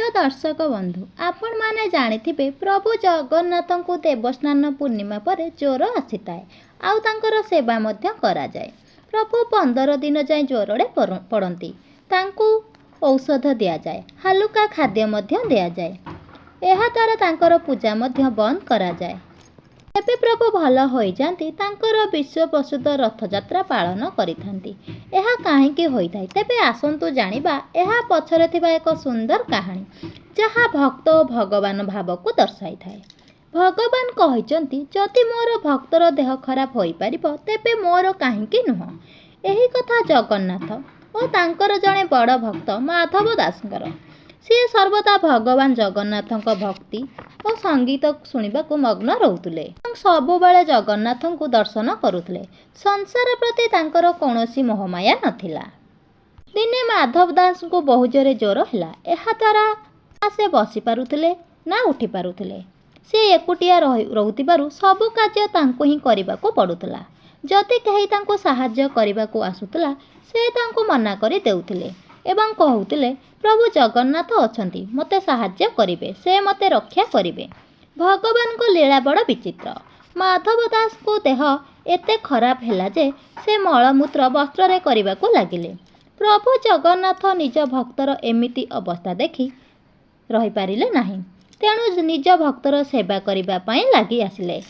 प्रिय दर्शक बंधु आपण माने जानिथिबे प्रभु जगन्नाथ को देवस्नान पूर्णिमा पर ज्वर आसी थाए आउ तांकर सेवा मध्य करा जाए। प्रभु 15 दिन जाए ज्वरे पड़ती तांकु औषध दि जाए हालुका खाद्य मध्य दि जाए एहा द्वारा तांकर पूजा मध्य बंद करा जाए। तेबे प्रभु भल हो जाती तांकर विश्व प्रसिद्ध रथयात्रा पालन करिथांती। एहा काहेकि होइथाय तेबे आसंतु जानिबा एहा पछरे थिबा एक सुंदर कहानी जहा भक्त और भगवान भाव को दर्शाई थाए। भगवान कहिचंती जदि मोर भक्तर देह खराब होई परिबो तेबे मोर काहेकि नुह। एही कथा जगन्नाथ और तांकर जड़े बड़ भक्त माधव दासंकर सी सर्वदा भगवान जगन्नाथଙ୍କ भक्ति और संगीत शुणा मग्न रोते सबुबले जगन्नाथ को दर्शन करुले। संसार प्रति तांकर कौनसी मोहमाया नथिला। दिने माधव दास को बहु जोरे ज्वर है द्वारा ना से बसी पारुथिले ना उठी पारुथिले। से एकुटिया रोथिबारु सबु कार्य तांको ही करिबाको पड़ुतला। जदि कहीं तांको साहाय्य करिबाको आसुतला से तांको मना करि देउथिले एवं कहूतिले प्रभु जगन्नाथ अछंती मते साहाय्य करिवे से मते रक्षा करिवे। भगवान को लीला बड़ विचित्र। माधव दास को देह एते खराब हैला जे से मलमूत्र वस्त्र रे करिबाको लागिले। प्रभु जगन्नाथ निज भक्तर एमिति अवस्था देखि रही पारिले नाही तेणु निज भक्तर सेवा करिबा पई लागि आसिले।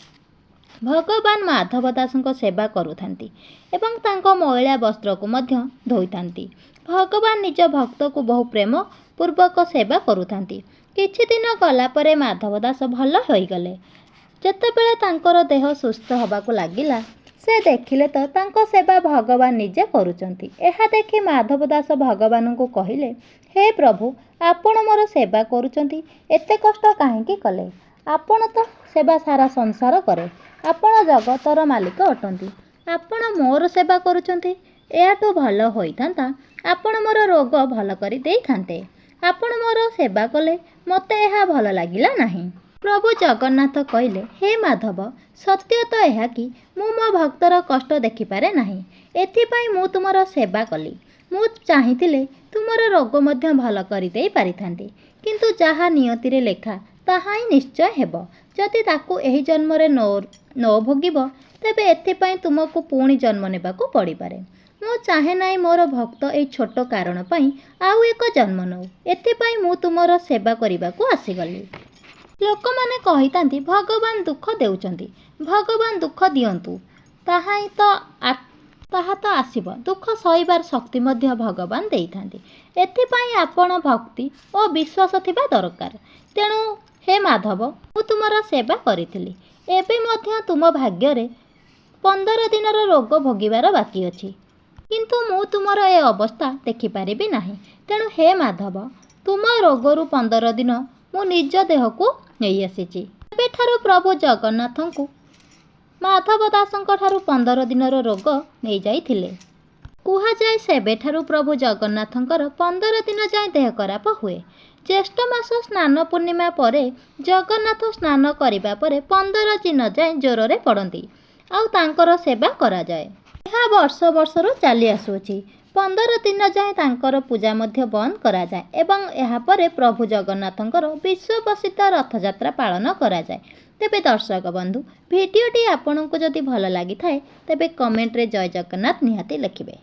भगवान माधव दासଙ୍କ सेवा करुथांती एवं तांको मैला वस्त्र को मध्य धोइथांती। भगवान निज भक्त को बहु प्रेम पूर्वक सेवा करुथांती। किछि दिन गला परे माधव दास भल होई गले। जेतेबेले तांकर देह सुस्थ हबाको लागिला से देखिले तो तांको सेवा भगवान निजे करुचंती। एहा देखि माधव दास भगवान को कहिले हे प्रभु आपण मोर सेवा करुचंती एते कष्ट काहेकि कले। आपण तो सेवा सारा संसार करे आपण जगतर मालिक अटंती आपण मोर सेवा करुचंती एहाठू भल होइथांता आपण मोर रोग भल करि देइथांते। आपण मोर सेवा कले मते एहा भल लागिला नाही। प्रभु जगन्नाथ कहले हे माधव सत्य तो यह कि मु मो भक्तर कष्ट देखिपारे नाही एथिपाई मु तुमर सेवा कली। मु चाहिथिले तुमर रोग मध्य भल करि देई पारिथांती किंतु जहा नियति रे लेखा ताहा ही निश्चय हेबो। जदि ताकू एही जन्म रे न भोगिब तेबे एथिपाई तुमको पुणी जन्म नेबाको पड़ी पारे। मु चाहे नाई मोर भक्त ए छोट कारण पाई आउ एक जन्म नौ एथिपाई मु तुमर सेवा करिबाको आसीगली। लोक माने कहितांती भगवान दुख देउचंती भगवान दुख दियंतु ताहा तो आसीब। दुख सहिबार शक्ति मध्य भगवान देइथांती एथिपाई आपण भक्ति और विश्वास थिबा दरकार। तेणु हे माधव मु तुमर सेवा करिथिली एबे मध्य तुम भाग्य रे 15 दिनर रोग भोगिबार बाकी अछि किंतु मु तुमर ए अवस्था देखि पारिबि नाही। तेणु हे माधव तुम रोगरु 15 दिन मु निज देह को नहीं आसीची। एबे ठारू प्रभु जगन्नाथ को माधव दासंक ठारू 15 दिनर रोग नहीं जाइथिले। कुहा जाय सेबे ठारू प्रभु जगन्नाथंकर 15 दिन जाय देह खराब हुए। ज्येष्ठ मास स्नान पूर्णिमा परे जगन्नाथ स्नान करिबा परे 15 दिन जाय ज्वर रे पड़ती आउ तांकर सेवा करा जाए। यह वर्ष वर्षर चली आसुची 15 दिन जाए तांकर पूजा मध्य बंद करा जाए एवं यहा परे प्रभु जगन्नाथंकर विश्व प्रसिद्ध रथयात्रा पालन करा जाए। तेबे दर्शक बंधु भिडियोटी आपनको जदि भल लागि थाए तेबे कमेंट रे जय जगन्नाथ निहाती लिखिबे।